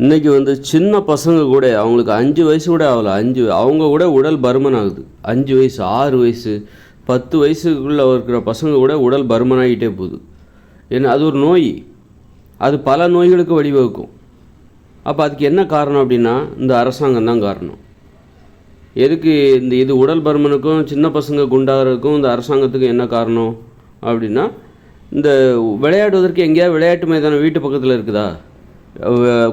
இன்றைக்கி வந்து சின்ன பசங்க கூட அவங்களுக்கு 5 வயசு கூட ஆகலை, அவங்க கூட உடல் பருமன் ஆகுது. 5 வயசு 6 வயசு 10 வயசுக்குள்ளே இருக்கிற பசங்க கூட உடல் பருமனாகிட்டே போகுது. ஏன்னா அது ஒரு நோய், அது பல நோய்களுக்கு வழிவகுக்கும். அப்போ அதுக்கு என்ன காரணம் அப்படின்னா இந்த அரசாங்கம் தான் காரணம். எதுக்கு இது உடல் பருமனுக்கும் சின்ன பசங்க குண்டாகிறதுக்கும் இந்த அரசாங்கத்துக்கு என்ன காரணம் அப்படின்னா, இந்த விளையாடுவதற்கு எங்கேயாவது விளையாட்டு மைதானம் வீட்டு பக்கத்தில் இருக்குதா?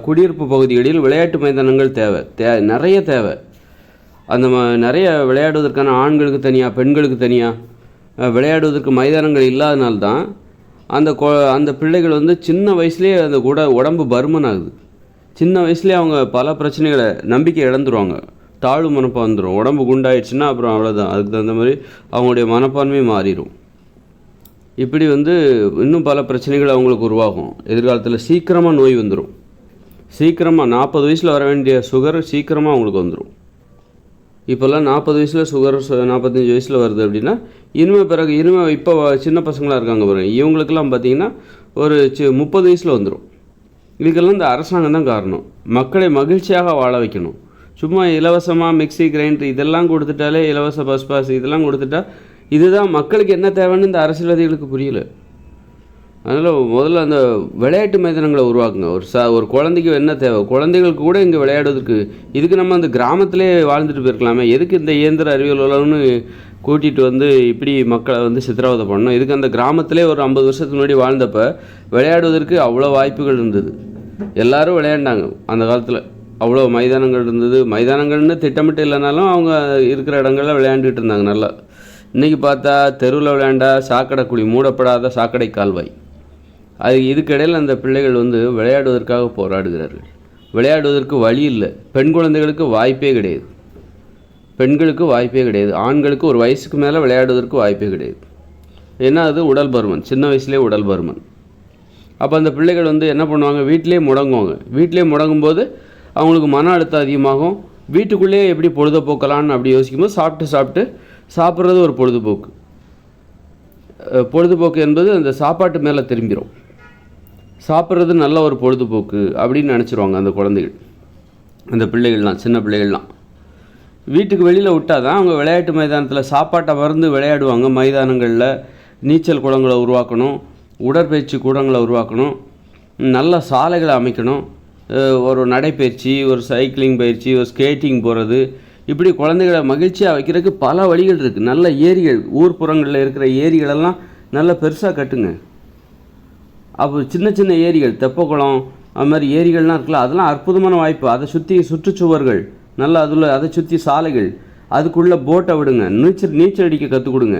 குடியிருப்பு பகுதிகளில் விளையாட்டு மைதானங்கள் நிறைய தேவை. அந்த நிறைய விளையாடுவதற்கான ஆண்களுக்கு தனியாக பெண்களுக்கு தனியாக விளையாடுவதற்கு மைதானங்கள் இல்லாதனால்தான் அந்த பிள்ளைகள் வந்து சின்ன வயசுலேயே அந்த உடம்பு பருமன் ஆகுது. சின்ன வயசுலேயே அவங்க பல பிரச்சனைகளை நம்பிக்கை இழந்துருவாங்க. தாழ்வு மனப்பான்மை வந்துடும். உடம்பு குண்டாயிடுச்சுன்னா அப்புறம் அவ்வளோதான். அதுக்கு தகுந்த மாதிரி அவங்களுடைய மனப்பான்மை மாறிடும். இப்படி வந்து இன்னும் பல பிரச்சனைகள் அவங்களுக்கு உருவாகும். எதிர்காலத்தில் சீக்கிரமாக நோய் வந்துடும். சீக்கிரமாக 40 வயசில் வர வேண்டிய சுகர் சீக்கிரமாக அவங்களுக்கு வந்துடும். இப்போல்லாம் 40 வயசில் சுகர் 45 வயசில் வருது அப்படின்னா இனிமேல் இப்போ சின்ன பசங்களாக இருக்காங்க பாருங்க, இவங்களுக்கெல்லாம் பார்த்திங்கன்னா ஒரு 30 வயசில் வந்துடும். இதுக்கெல்லாம் இந்த அரசாங்கம் தான் காரணம். மக்களை மகிழ்ச்சியாக வாழ வைக்கணும். சும்மா இலவசமாக மிக்சி கிரைண்டர் இதெல்லாம் கொடுத்துட்டாலே, இலவச பஸ் பாஸ் இதெல்லாம் கொடுத்துட்டா, இதுதான் மக்களுக்கு என்ன தேவைன்னு இந்த அரசியல்வாதிகளுக்கு புரியல. அதனால் முதல்ல அந்த விளையாட்டு மைதானங்களை உருவாக்குங்க. ஒரு குழந்தைக்கு என்ன தேவை, குழந்தைகளுக்கு கூட இங்கே விளையாடுவதற்கு, இதுக்கு நம்ம அந்த கிராமத்திலே வாழ்ந்துட்டு போயிருக்கலாமே, எதுக்கு இந்த இயந்திர அறிவியல் உலகம்னு கூட்டிகிட்டு வந்து இப்படி மக்களை வந்து சித்திரவதை பண்ணணும்? இதுக்கு அந்த கிராமத்திலே ஒரு 50 வருஷத்துக்கு முன்னாடி வாழ்ந்தப்போ விளையாடுவதற்கு அவ்வளோ வாய்ப்புகள் இருந்தது. எல்லோரும் விளையாண்டாங்க அந்த காலத்தில். அவ்வளோ மைதானங்கள் இருந்தது. மைதானங்கள்னு திட்டமிட்டு இல்லைனாலும் அவங்க இருக்கிற இடங்களில் விளையாண்டுட்டு இருந்தாங்க நல்லா. இன்றைக்கி பார்த்தா தெருவில் விளையாண்டா சாக்கடை குழி, மூடப்படாத சாக்கடை கால்வாய். இதுக்கிடையில் அந்த பிள்ளைகள் வந்து விளையாடுவதற்காக போராடுகிறார்கள். விளையாடுவதற்கு வழி இல்லை. பெண் குழந்தைகளுக்கு வாய்ப்பே கிடையாது. பெண்களுக்கு வாய்ப்பே கிடையாது. ஆண்களுக்கு ஒரு வயசுக்கு மேலே விளையாடுவதற்கு வாய்ப்பே கிடையாது. ஏன்னா அது உடல் பருமன், சின்ன வயசுலேயே உடல் பருமன். அப்போ அந்த பிள்ளைகள் வந்து என்ன பண்ணுவாங்க, வீட்டிலே முடங்குவாங்க. வீட்டிலே முடங்கும்போது அவங்களுக்கு மன அழுத்தம் அதிகமாகும். வீட்டுக்குள்ளேயே எப்படி பொழுதுபோக்கலான்னு அப்படி யோசிக்கும்போது சாப்பிட்றது ஒரு பொழுதுபோக்கு என்பது அந்த சாப்பாட்டு மேலே திரும்பிடும். சாப்பிட்றது நல்ல ஒரு பொழுதுபோக்கு அப்படின்னு நினச்சிருவாங்க அந்த குழந்தைகள், அந்த பிள்ளைகள்லாம், சின்ன பிள்ளைகள்லாம். வீட்டுக்கு வெளியில் விட்டால் தான் அவங்க விளையாட்டு மைதானத்தில் சாப்பாட்டை மறந்து விளையாடுவாங்க. மைதானங்களில் நீச்சல் குளங்களை உருவாக்கணும், உடற்பயிற்சி கூடங்களை உருவாக்கணும், நல்ல சாலைகளை அமைக்கணும், ஒரு நடைப்பயிற்சி, ஒரு சைக்கிளிங் பயிற்சி, ஒரு ஸ்கேட்டிங் போகிறது, இப்படி குழந்தைகளை மகிழ்ச்சியாக வைக்கிறதுக்கு பல வழிகள் இருக்குது. நல்ல ஏரிகள், ஊர்ப்புறங்களில் இருக்கிற ஏரிகளெல்லாம் நல்ல பெருசாக கட்டுங்க. அப்போ சின்ன சின்ன ஏரிகள், தெப்பக்குளம், அது மாதிரி ஏரிகள்லாம் இருக்குல்ல, அதெல்லாம் அற்புதமான வாய்ப்பு. அதை சுற்றி சுற்றுச்சுவர்கள் நல்லா, அதை சுற்றி சாலைகள், அதுக்குள்ளே போட்டை விடுங்க. நீச்சல் அடிக்க கற்றுக் கொடுங்க.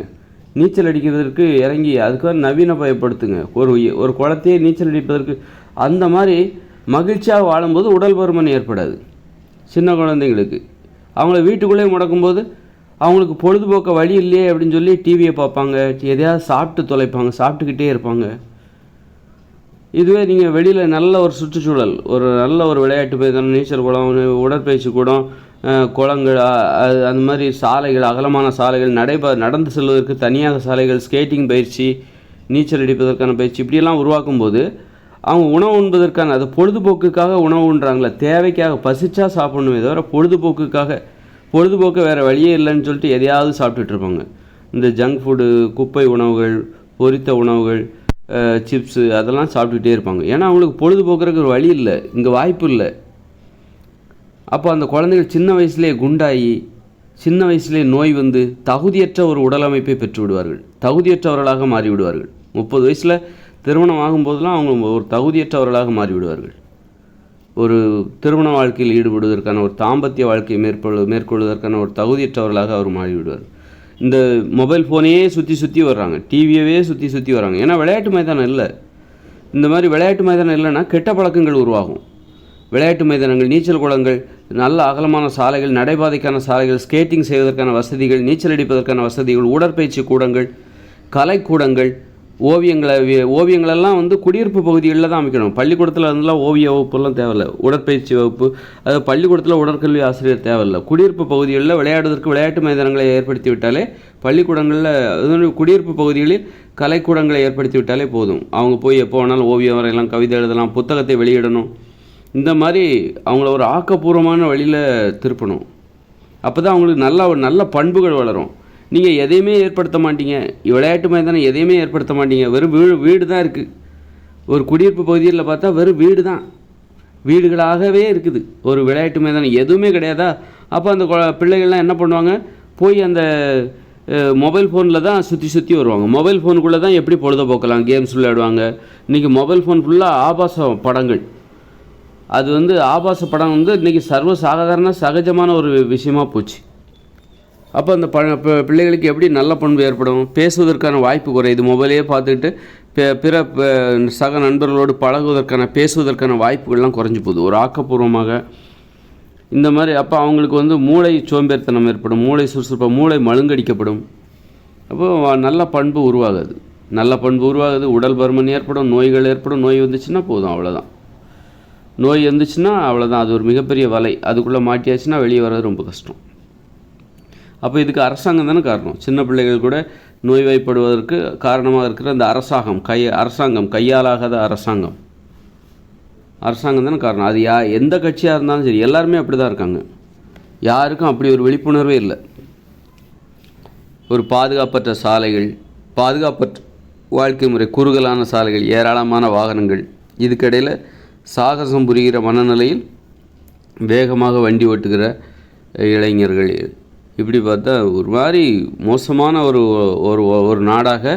நீச்சல் அடிக்கிறதுக்கு இறங்கி அதுக்காக நவீனமயப்படுத்துங்க. ஒரு குளத்தையே நீச்சல் அடிப்பதற்கு. அந்த மாதிரி மகிழ்ச்சியாக வாழும்போது உடல் பருமன் ஏற்படாது. சின்ன குழந்தைங்களுக்கு அவங்கள வீட்டுக்குள்ளே முடக்கும்போது அவங்களுக்கு பொழுதுபோக்க வழி இல்லையே அப்படின்னு சொல்லி டிவியை பார்ப்பாங்க, எதையாவது சாப்பிட்டு தொலைப்பாங்க, சாப்பிட்டுக்கிட்டே இருப்பாங்க. இதுவே நீங்கள் வெளியில் நல்ல ஒரு சுற்றுச்சூழல், ஒரு நல்ல ஒரு விளையாட்டு மைதானம், நீச்சல் குளம், உடற்பயிற்சி கூடம், குளங்கள், அந்த மாதிரி சாலைகள், அகலமான சாலைகள், நடந்து செல்வதற்கு தனியாக சாலைகள், ஸ்கேட்டிங் பயிற்சி, நீச்சல் அடிப்பதற்கான பயிற்சி, இப்படியெல்லாம் உருவாக்கும்போது அவங்க உணவு உண்பதற்கான, அது பொழுதுபோக்குக்காக உணவு உண்றாங்களே, தேவைக்காக பசிச்சா சாப்பிடணுமே தவிர பொழுதுபோக்கு வேறு வழியே இல்லைன்னு சொல்லிட்டு எதையாவது சாப்பிட்டுட்ருப்பாங்க. இந்த ஜங்க் ஃபுட்டு, குப்பை உணவுகள், பொரித்த உணவுகள், சிப்ஸு, அதெல்லாம் சாப்பிட்டுக்கிட்டே இருப்பாங்க. ஏன்னா அவங்களுக்கு பொழுதுபோக்குறதுக்கு ஒரு வழி இல்லை, இங்கே வாய்ப்பு இல்லை. அப்போ அந்த குழந்தைகள் சின்ன வயசுலேயே குண்டாகி, சின்ன வயசுலேயே நோய் வந்து தகுதியற்ற ஒரு உடலமைப்பை பெற்று விடுவார்கள். தகுதியற்றவர்களாக மாறிவிடுவார்கள். 30 வயசில் திருமணம் ஆகும்போதெல்லாம் அவங்க ஒரு தகுதியற்றவர்களாக மாறிவிடுவார்கள். ஒரு திருமண வாழ்க்கையில் ஈடுபடுவதற்கான, ஒரு தாம்பத்திய வாழ்க்கையை மேற்கொள்வதற்கான ஒரு தகுதியற்றவர்களாக அவர் மாறிவிடுவார். இந்த மொபைல் ஃபோனையே சுற்றி வர்றாங்க, டிவியவே சுற்றி வர்றாங்க. ஏன்னா விளையாட்டு மைதானம் இல்லை. இந்த மாதிரி விளையாட்டு மைதானம் இல்லைன்னா கெட்ட பழக்கங்கள் உருவாகும். விளையாட்டு மைதானங்கள், நீச்சல் குளங்கள், நல்ல அகலமான சாலைகள், நடைபாதைக்கான சாலைகள், ஸ்கேட்டிங் செய்வதற்கான வசதிகள், நீச்சல் அடிப்பதற்கான வசதிகள், உடற்பயிற்சி கூடங்கள், கலைக்கூடங்கள், ஓவியங்களெல்லாம் வந்து குடியிருப்பு பகுதிகளில் தான் அமைக்கணும். பள்ளிக்கூடத்தில் இருந்தெல்லாம் ஓவிய வகுப்புலாம் தேவையில்லை, உடற்பயிற்சி வகுப்பு, அது பள்ளிக்கூடத்தில் உடற்கல்வி ஆசிரியர் தேவையில்லை. குடியிருப்பு பகுதிகளில் விளையாடுவதற்கு விளையாட்டு மைதானங்களை ஏற்படுத்தி விட்டாலே, பள்ளிக்கூடங்களில் குடியிருப்பு பகுதிகளில் கலைக்கூடங்களை ஏற்படுத்தி விட்டாலே போதும். அவங்க போய் எப்போ வேணாலும் ஓவியம் வரையலாம், கவிதை எழுதலாம், புத்தகத்தை வெளியிடணும். இந்த மாதிரி அவங்கள ஒரு ஆக்கப்பூர்வமான வழியில் திருப்பணும். அப்போ தான் அவங்களுக்கு நல்ல பண்புகள் வளரும். நீங்கள் எதையுமே ஏற்படுத்த மாட்டீங்க, விளையாட்டு மைதானம் எதையுமே ஏற்படுத்த மாட்டீங்க, வெறும் வீடு தான் இருக்குது. ஒரு குடியிருப்பு பகுதியில் பார்த்தா வெறும் வீடு தான், வீடுகளாகவே இருக்குது, ஒரு விளையாட்டு மைதானம் எதுவுமே கிடையாதா? அப்போ அந்த பிள்ளைகள்லாம் என்ன பண்ணுவாங்க, போய் அந்த மொபைல் ஃபோனில் தான் சுற்றி வருவாங்க. மொபைல் ஃபோனுக்குள்ளே தான் எப்படி பொழுதுபோக்கலாம், கேம்ஸ் விளையாடுவாங்க. இன்றைக்கி மொபைல் ஃபோன் ஃபுல்லாக ஆபாச படங்கள். அது ஆபாச படம் இன்றைக்கி சர்வசாதாரண சகஜமான ஒரு விஷயமாக போச்சு. அப்போ அந்த பிள்ளைகளுக்கு எப்படி நல்ல பண்பு ஏற்படும்? பேசுவதற்கான வாய்ப்பு குறையுது. மொபைலையே பார்த்துக்கிட்டு பிற சக நண்பர்களோடு பழகுவதற்கான பேசுவதற்கான வாய்ப்புகள்லாம் குறைஞ்சி போகுது. ஒரு ஆக்கப்பூர்வமாக இந்த மாதிரி அப்போ அவங்களுக்கு மூளை சோம்பேறித்தனம் ஏற்படும், மூளை சுறுசுறுப்பாக, மூளை மழுங்கடிக்கப்படும். அப்போது நல்ல பண்பு உருவாகுது. உடல் பருமன் ஏற்படும், நோய்கள் ஏற்படும். நோய் வந்துச்சுன்னா போதும், அவ்வளோதான். நோய் வந்துச்சுன்னா அவ்வளோதான், அது ஒரு மிகப்பெரிய வலை. அதுக்குள்ளே மாட்டியாச்சுன்னா வெளியே வர்றது ரொம்ப கஷ்டம். அப்போ இதுக்கு அரசாங்கம் தானே காரணம். சின்ன பிள்ளைகள் கூட நோய்வாய்ப்படுவதற்கு காரணமாக இருக்கிற அந்த அரசாங்கம் கையாலாகாத அரசாங்கம் தானே காரணம். அது எந்த கட்சியாக இருந்தாலும் சரி, எல்லாருமே அப்படி தான் இருக்காங்க. யாருக்கும் அப்படி ஒரு விழிப்புணர்வே இல்லை. ஒரு பாதுகாப்பற்ற சாலைகள், பாதுகாப்பற்ற வாழ்க்கை முறை, குறுகலான சாலைகள், ஏராளமான வாகனங்கள், இதுக்கிடையில் சாகசம் புரிகிற மனநிலையில் வேகமாக வண்டி ஓட்டுகிற இளைஞர்கள், இப்படி பார்த்தா ஒரு மாதிரி மோசமான ஒரு நாடாக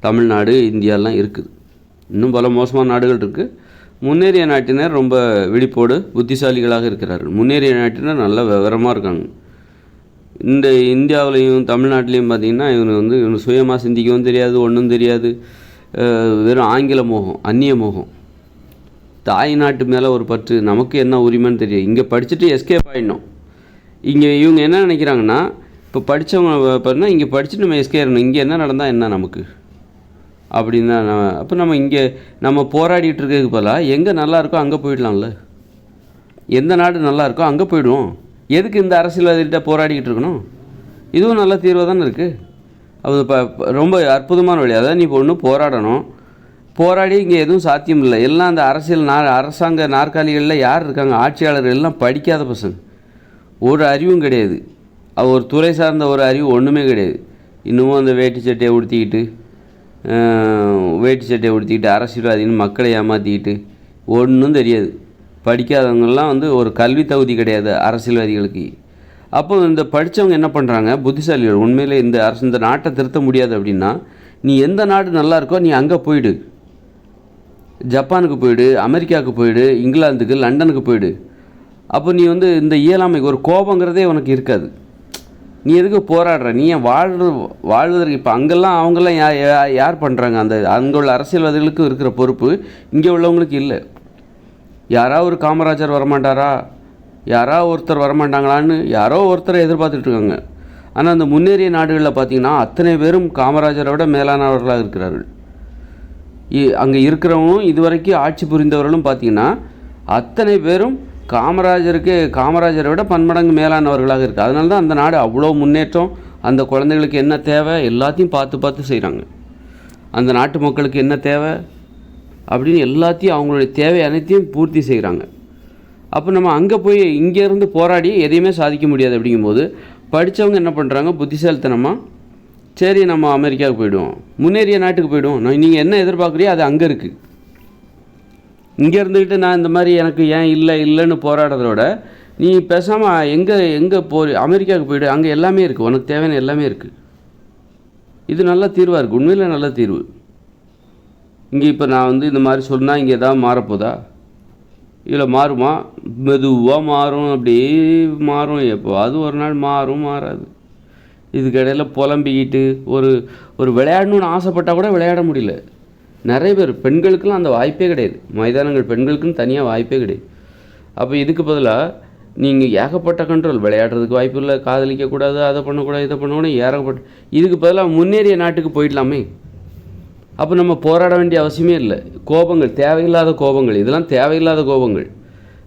தமிழ்நாடு, இந்தியாலாம் இருக்குது. இன்னும் பல மோசமான நாடுகள் இருக்குது. முன்னேறிய நாட்டினர் ரொம்ப விழிப்போடு புத்திசாலிகளாக இருக்கிறார்கள். முன்னேறிய நாட்டினர் நல்ல விவரமாக இருக்காங்க. இந்த இந்தியாவிலையும் தமிழ்நாட்டிலையும் பார்த்திங்கன்னா இவனு சுயமாக சிந்திக்கவும் தெரியாது, ஒன்றும் தெரியாது. வெறும் ஆங்கில மோகம், அந்நிய மோகம். தாய் நாட்டு மேலே ஒரு பற்று, நமக்கு என்ன உரிமைன்னு தெரியும். இங்கே படிச்சுட்டு எஸ்கேப் ஆகிடணும். இங்கே இவங்க என்ன நினைக்கிறாங்கன்னா, இப்போ படித்தவங்க பார்த்தீங்கன்னா இங்கே படிச்சுட்டு நம்ம எஸ்கே ஆகணும், இங்கே என்ன நடந்தால் என்ன நமக்கு அப்படின்னு தான். அப்போ நம்ம போராடிட்டு இருக்கிறதுக்கு பதிலாக எங்கே நல்லா இருக்கோ அங்கே போயிடலாம்ல. எந்த நாடு நல்லா இருக்கோ அங்கே போயிடுவோம். எதுக்கு இந்த அரசியல்வாதிகிட்ட போராடிக்கிட்டு இருக்கணும்? இதுவும் நல்ல தீர்வாக தானே இருக்குது. அது ரொம்ப அற்புதமான வழி. அதாவது நீ இப்போ ஒன்று போராடி இங்கே எதுவும் சாத்தியம் இல்லை. எல்லாம் அந்த அரசாங்க நாற்காலிகளில் யார் இருக்காங்க? ஆட்சியாளர்கள் எல்லாம் படிக்காத பசங்க, ஒரு அறிவும் கிடையாது. ஒரு துறை சார்ந்த ஒரு அறிவு ஒன்றுமே கிடையாது. இன்னமும் அந்த வேட்டி சட்டையை உடுத்திக்கிட்டு அரசியல்வாதின்னு மக்களை ஏமாற்றிக்கிட்டு ஒன்றும் தெரியாது. படிக்காதவங்கெல்லாம் ஒரு கல்வி தகுதி கிடையாது அரசியல்வாதிகளுக்கு. அப்போ இந்த படித்தவங்க என்ன பண்ணுறாங்க, புத்திசாலிகள், உண்மையிலே இந்த நாட்டை திருத்த முடியாது அப்படின்னா நீ எந்த நாடு நல்லா இருக்கோ நீ அங்கே போயிடு. ஜப்பானுக்கு போயிடு, அமெரிக்காவுக்கு போயிடு, இங்கிலாந்துக்கு, லண்டனுக்கு போயிடு. அப்போ நீ இந்த இயலாமை, ஒரு கோபங்கிறதே உனக்கு இருக்காது. நீ எதுக்கு போராடுற? நீ ஏன் வாழ்வதற்கு இப்போ அங்கெல்லாம் அவங்கெல்லாம் யார் பண்ணுறாங்க? அங்கே உள்ள அரசியல்வாதிகளுக்கு இருக்கிற பொறுப்பு இங்கே உள்ளவங்களுக்கு இல்லை. யாராவது ஒரு காமராஜர் வரமாட்டாரா, யாராவது ஒருத்தர் வரமாட்டாங்களான்னு யாரோ ஒருத்தரை எதிர்பார்த்துட்ருக்காங்க. ஆனால் அந்த முன்னேறிய நாடுகளில் பார்த்திங்கன்னா அத்தனை பேரும் காமராஜரை விட மேலானவர்களாக இருக்கிறார்கள். அங்கே இருக்கிறவங்களும் இதுவரைக்கும் ஆட்சி புரிந்தவர்களும் பார்த்திங்கன்னா அத்தனை பேரும் காமராஜரை விட பன்மடங்கு மேலானவர்களாக இருக்குது. அதனால தான் அந்த நாடு அவ்வளோ முன்னேற்றம். அந்த குழந்தைகளுக்கு என்ன தேவை எல்லாத்தையும் பார்த்து செய்கிறாங்க. அந்த நாட்டு மக்களுக்கு என்ன தேவை அப்படின்னு எல்லாத்தையும் அவங்களுடைய தேவை அனைத்தையும் பூர்த்தி செய்கிறாங்க. அப்போ நம்ம அங்கே போய் இங்கேருந்து போராடி எதையுமே சாதிக்க முடியாது. அப்படிங்கும்போது படித்தவங்க என்ன பண்ணுறாங்க, புத்திசாலித்தனமாக சரி நம்ம அமெரிக்காவுக்கு போய்டுவோம், முன்னேறிய நாட்டுக்கு போய்டுவோம். நீங்கள் என்ன எதிர்பார்க்குறியோ அது அங்கே இருக்குது. இங்கே இருந்துக்கிட்டு நான் இந்த மாதிரி எனக்கு ஏன் இல்லைன்னு போராடுறதோட நீ பேசாமல் எங்கே அமெரிக்காவுக்கு போய்டு, அங்கே எல்லாமே இருக்குது, உனக்கு தேவையான எல்லாமே இருக்குது. இது நல்ல தீர்வாக இருக்குது, உண்மையில் நல்ல தீர்வு. இங்கே இப்போ நான் இந்த மாதிரி சொன்னால் இங்கே எதாவது மாறப்போதா? இல்லை மாறுமா? மெதுவாக மாறும், அப்படியே மாறும். எப்போ அது ஒரு நாள் மாறாது. இதுக்கிடையில் புலம்பிக்கிட்டு ஒரு விளையாடணுன்னு ஆசைப்பட்டால் கூட விளையாட முடியல. நிறைய பேர், பெண்களுக்கெல்லாம் அந்த வாய்ப்பே கிடையாது. மைதானங்கள் பெண்களுக்குன்னு தனியாக வாய்ப்பே கிடையாது. அப்போ இதுக்கு பதிலாக நீங்கள் ஏகப்பட்ட கண்ட்ரோல், விளையாடுறதுக்கு வாய்ப்பு இல்லை, காதலிக்கக்கூடாது, அதை பண்ணக்கூடாது, இதை பண்ணக்கூடாது, ஏகப்பட்ட. இதுக்கு பதிலாக முன்னேறிய நாட்டுக்கு போயிடலாமே. அப்போ நம்ம போராட வேண்டிய அவசியமே இல்லை. கோபங்கள், தேவையில்லாத கோபங்கள், இதெல்லாம் தேவையில்லாத கோபங்கள்.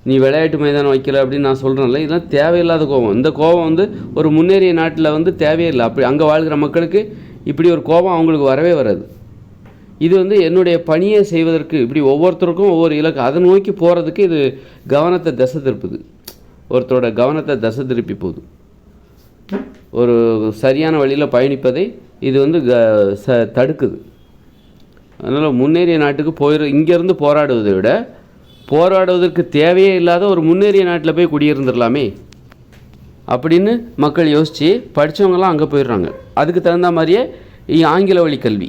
நீ விளையாட்டு மைதானம் வைக்கல அப்படின்னு நான் சொல்கிறேன்ல, இதெல்லாம் தேவையில்லாத கோபம். இந்த கோபம் ஒரு முன்னேறிய நாட்டில் தேவையே இல்லை. அப்படி அங்கே வாழ்கிற மக்களுக்கு இப்படி ஒரு கோபம் அவங்களுக்கு வரவே வராது. இது வந்து என்னுடைய பணியை செய்வதற்கு இப்படி ஒவ்வொருத்தருக்கும் ஒவ்வொரு இலக்கு அதை நோக்கி போகிறதுக்கு இது கவனத்தை திசை திருப்புது. ஒருத்தரோட கவனத்தை திசை திருப்பி போகுது. ஒரு சரியான வழியில் பயணிப்பதை இது வந்து தடுக்குது. அதனால் முன்னேறிய நாட்டுக்கு இங்கேருந்து போராடுவதை விட போராடுவதற்கு தேவையே இல்லாத ஒரு முன்னேறிய நாட்டில் போய் குடியிருந்துடலாமே அப்படின்னு மக்கள் யோசித்து படித்தவங்களாம் அங்கே போயிடுறாங்க. அதுக்கு தகுந்த மாதிரியே ஆங்கில வழி கல்வி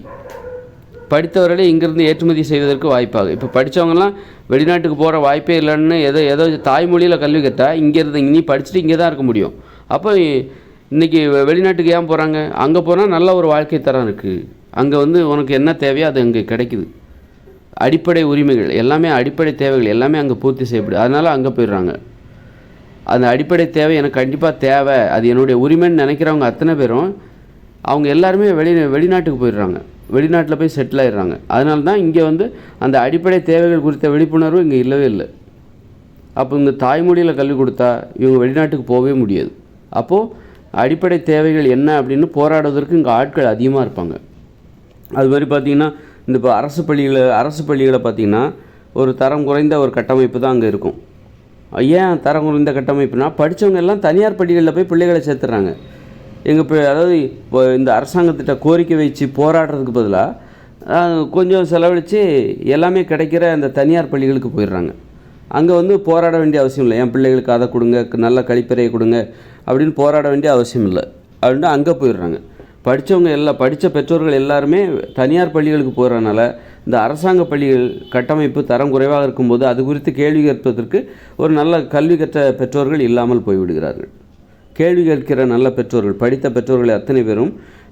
படித்தவர்களே இங்கேருந்து ஏற்றுமதி செய்வதற்கு வாய்ப்பாக. இப்போ படித்தவங்கலாம் வெளிநாட்டுக்கு போகிற வாய்ப்பே இல்லைன்னு ஏதோ தாய்மொழியில் கல்வி கட்டால் இங்கேருந்து நீ படிச்சுட்டு இங்கே தான் இருக்க முடியும். அப்போ இன்றைக்கி வெளிநாட்டுக்கு ஏன் போகிறாங்க? அங்கே போனால் நல்ல ஒரு வாழ்க்கை தரம் இருக்குது. அங்கே வந்து உனக்கு என்ன தேவையோ அது அங்கே கிடைக்குது. அடிப்படை உரிமைகள் எல்லாமே, அடிப்படை தேவைகள் எல்லாமே அங்கே பூர்த்தி செய்யப்படுது. அதனால் அங்கே போயிடுறாங்க. அந்த அடிப்படை தேவை எனக்கு கண்டிப்பாக தேவை, அது என்னுடைய உரிமைன்னு நினைக்கிறவங்க அத்தனை பேரும் அவங்க எல்லாருமே வெளிநாட்டுக்கு போயிடுறாங்க. வெளிநாட்டில் போய் செட்டில் ஆகிடுறாங்க. அதனால தான் இங்கே வந்து அந்த அடிப்படை தேவைகள் குறித்த விழிப்புணர்வு இங்கே இல்லவே இல்லை. அப்போ இங்கே தாய்மொழியில் கல்வி கொடுத்தா இவங்க வெளிநாட்டுக்கு போகவே முடியாது. அப்போது அடிப்படை தேவைகள் என்ன அப்படின்னு போராடுவதற்கு இங்கே ஆட்கள் அதிகமாக இருப்பாங்க. அது மாதிரி பார்த்திங்கன்னா இந்த இப்போ அரசு பள்ளிகளை பார்த்திங்கன்னா ஒரு தரம் குறைந்த ஒரு கட்டமைப்பு தான் அங்கே இருக்கும். ஏன் தரம் குறைந்த கட்டமைப்புனா படித்தவங்க எல்லாம் தனியார் பள்ளிகளில் போய் பிள்ளைகளை சேர்த்துறாங்க. அதாவது இப்போ இந்த அரசாங்கத்திட்ட கோரிக்கை வச்சு போராடுறதுக்கு பதிலாக கொஞ்சம் செலவழித்து எல்லாமே கிடைக்கிற அந்த தனியார் பள்ளிகளுக்கு போயிடுறாங்க. அங்கே வந்து போராட வேண்டிய அவசியம் இல்லை. என் பிள்ளைகளுக்கு அதை கொடுங்க, நல்ல கழிப்பறையை கொடுங்க அப்படின்னு போராட வேண்டிய அவசியம் இல்லை அப்படின்னு அங்கே போயிடுறாங்க. படித்த பெற்றோர்கள் எல்லாருமே தனியார் பள்ளிகளுக்கு போகிறதுனால இந்த அரசாங்க பள்ளிகள் கட்டமைப்பு தரம் குறைவாக இருக்கும்போது அது குறித்து கேள்வி கேட்பதற்கு ஒரு நல்ல கல்வி கற்ற பெற்றோர்கள் இல்லாமல் போய்விடுகிறார்கள். கேள்வி கேட்கிற நல்ல பெற்றோர்கள், படித்த பெற்றோர்கள் அத்தனை பேரும்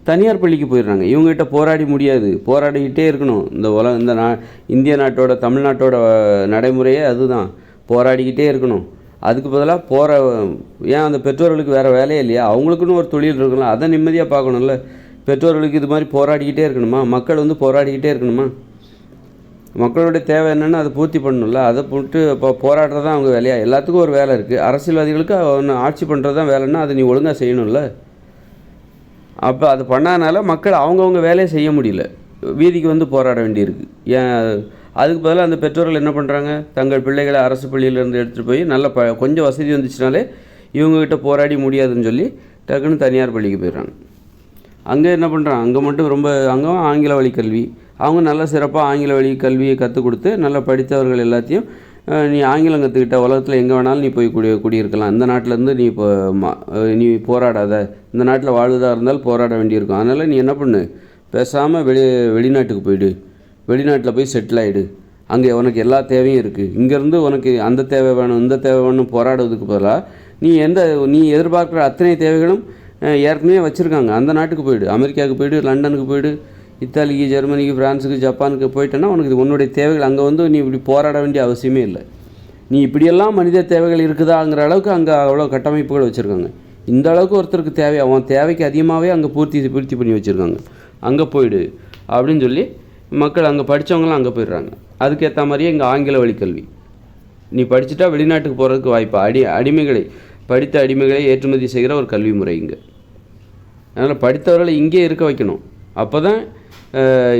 தனியார் பள்ளிக்கு போயிடுறாங்க. இவங்ககிட்ட போராடி முடியாது, போராடிக்கிட்டே இருக்கணும். இந்திய நாட்டோட தமிழ்நாட்டோட நடைமுறையே அதுதான், போராடிக்கிட்டே இருக்கணும். அதுக்கு பதிலாக ஏன் அந்த பெற்றோர்களுக்கு வேறு வேலையே இல்லையா? அவங்களுக்குன்னு ஒரு தொழில் இருக்கலாம், அதை நிம்மதியாக பார்க்கணும்ல. பெற்றோர்களுக்கு இது மாதிரி போராடிக்கிட்டே இருக்கணுமா? மக்கள் வந்து போராடிக்கிட்டே இருக்கணுமா? மக்களுடைய தேவை என்னென்னு அதை பூர்த்தி பண்ணணும்ல. அதை போட்டு இப்போ போராடுறது தான் அவங்க வேலையா? எல்லாத்துக்கும் ஒரு வேலை இருக்குது. அரசியல்வாதிகளுக்கு ஒன்று ஆட்சி பண்ணுறது தான் வேலைன்னா அதை நீ ஒழுங்காக செய்யணும்ல. அப்போ அது பண்ணாதனால மக்கள் அவங்கவுங்க வேலையை செய்ய முடியல, வீதிக்கு வந்து போராட வேண்டியிருக்கு. ஏன் அதுக்கு பதிலாக அந்த பெற்றோர்கள் என்ன பண்ணுறாங்க? தங்கள் பிள்ளைகளை அரசு பள்ளியிலேருந்து எடுத்துகிட்டு போய் நல்ல கொஞ்சம் வசதி வந்துச்சுனாலே இவங்ககிட்ட போராடி முடியாதுன்னு சொல்லி டக்குன்னு தனியார் பள்ளிக்கு போயிடுறாங்க. அங்கே என்ன பண்ணுறாங்க? அங்கே மட்டும் அங்கே ஆங்கில வழி கல்வி, அவங்க நல்ல சிறப்பாக ஆங்கில வழி கல்வியை கற்றுக் கொடுத்து நல்லா படித்தவர்கள் எல்லாத்தையும் நீ ஆங்கிலம் கற்றுக்கிட்ட உலகத்தில் எங்கே வேணாலும் நீ போய் குடியிருக்கலாம், இந்த நாட்டிலேருந்து நீ போராடாத, இந்த நாட்டில் வாழ்வதாக இருந்தால் போராட வேண்டியிருக்கும், அதனால் நீ என்ன பண்ணு, பேசாமல் வெளிநாட்டுக்கு போயிடு, வெளிநாட்டில் போய் செட்டில் ஆகிடு, அங்கே உனக்கு எல்லா தேவையும் இருக்குது, இங்கேருந்து உனக்கு அந்த தேவை வேணும் இந்த தேவை வேணும் போராடுவதுக்கு பதிலாக நீ எதிர்பார்க்குற அத்தனை தேவைகளும் ஏற்கனவே வச்சுருக்காங்க, அந்த நாட்டுக்கு போயிடு, அமெரிக்காவுக்கு போயிடு, லண்டனுக்கு போயிடு, இத்தாலிக்கு, ஜெர்மனிக்கு, ஃப்ரான்ஸுக்கு, ஜப்பானுக்கு போயிட்டேன்னா உனக்கு உன்னுடைய தேவைகள் அங்கே வந்து நீ இப்படி போராட வேண்டிய அவசியமே இல்லை. நீ இப்படியெல்லாம் மனித தேவைகள் இருக்குதாங்கிற அளவுக்கு அங்கே அவ்வளோ கட்டமைப்புகள் வச்சுருக்காங்க. இந்த அளவுக்கு ஒருத்தருக்கு அவன் தேவைக்கு அதிகமாகவே அங்கே பூர்த்தி பண்ணி வச்சுருக்காங்க. அங்கே போயிடு அப்படின்னு சொல்லி மக்கள் அங்கே படித்தவங்களாம் அங்கே போயிடுறாங்க. அதுக்கேற்ற மாதிரியே இங்கே ஆங்கில வழி கல்வி, நீ படிச்சுட்டா வெளிநாட்டுக்கு போகிறதுக்கு வாய்ப்பு. படித்த அடிமைகளை ஏற்றுமதி செய்கிற ஒரு கல்வி முறை இங்கே. அதனால் படித்தவர்களை இங்கே இருக்க வைக்கணும். அப்போ தான்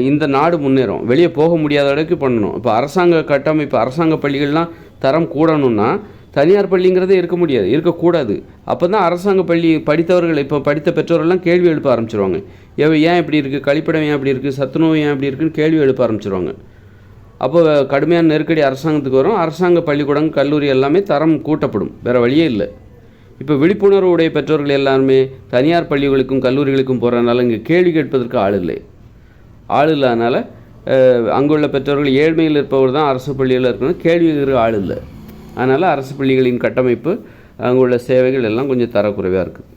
இந்த நாடு முன்னேறும். வெளியே போக முடியாத அளவுக்கு பண்ணணும். இப்போ அரசாங்க கட்டமைப்பு, அரசாங்க பள்ளிகள்லாம் தரம் கூடணும்னா தனியார் பள்ளிங்கிறதே இருக்கக்கூடாது. அப்போ தான் அரசாங்க பள்ளி படித்தவர்கள், இப்போ படித்த பெற்றோர்கள்லாம் கேள்வி எழுப்ப ஆரம்பிச்சிருவாங்க. ஏன் இப்படி இருக்குது, கழிப்பிடம் ஏன் இப்படி இருக்குது, சத்துணவு ஏன் இப்படி இருக்குன்னு கேள்வி எழுப்ப ஆரம்பிச்சிருவாங்க. அப்போ கடுமையான நெருக்கடி அரசாங்கத்துக்கு வரும். அரசாங்க பள்ளிக்கூடம், கல்லூரி எல்லாமே தரம் கூட்டப்படும், வேறு வழியே இல்லை. இப்போ விழிப்புணர்வு உடைய பெற்றோர்கள் எல்லாருமே தனியார் பள்ளிகளுக்கும் கல்லூரிகளுக்கும் போகிறதுனால இங்கே கேள்வி கேட்பதற்கு ஆள் இல்லாதனால அங்குள்ள பெற்றோர்கள் ஏழ்மையில் இருப்பவர் தான் அரசு பள்ளியில் இருக்கணும், கேள்வி கேட்குற ஆள் இல்லை. அதனால் அரசு பள்ளிகளின் கட்டமைப்பு, அங்குள்ள சேவைகள் எல்லாம் கொஞ்சம் தரக்குறைவாக இருக்குது.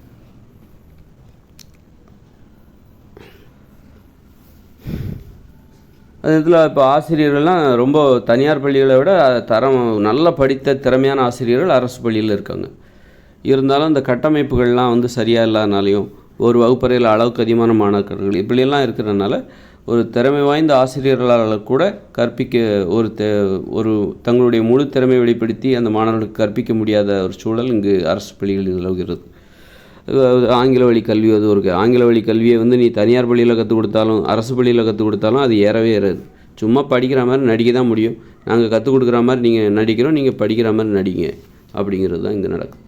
அது இதில் இப்போ ஆசிரியர்கள்லாம் ரொம்ப தனியார் பள்ளிகளை விட தரம் நல்ல படித்த திறமையான ஆசிரியர்கள் அரசு பள்ளியில் இருக்காங்க. இருந்தாலும் இந்த கட்டமைப்புகள்லாம் வந்து சரியாக இல்லாதனாலையும் ஒரு வகுப்பறையில் அளவுக்கு அதிகமான மாணாக்கர்கள் இப்படியெல்லாம் இருக்கிறதுனால ஒரு திறமை வாய்ந்த ஆசிரியர்களால் கூட கற்பிக்க ஒரு தங்களுடைய முழு திறமை வெளிப்படுத்தி அந்த மாணவர்களுக்கு கற்பிக்க முடியாத ஒரு சூழல் இங்கு அரசு பள்ளிகளில் நிலவுகிறது. ஆங்கில வழி கல்வி அது ஒரு ஆங்கில வழி கல்வியை வந்து நீ தனியார் பள்ளியில் கற்றுக் கொடுத்தாலும் அரசு பள்ளியில் கற்றுக் கொடுத்தாலும் அது ஏறவே ஏறாது. சும்மா படிக்கிற மாதிரி நடிக்க தான் முடியும். நாங்கள் கற்றுக் கொடுக்குற மாதிரி நீங்கள் நடிக்கிறோம், நீங்கள் படிக்கிற மாதிரி நடிங்க அப்படிங்கிறது தான் இங்கே நடக்கும்.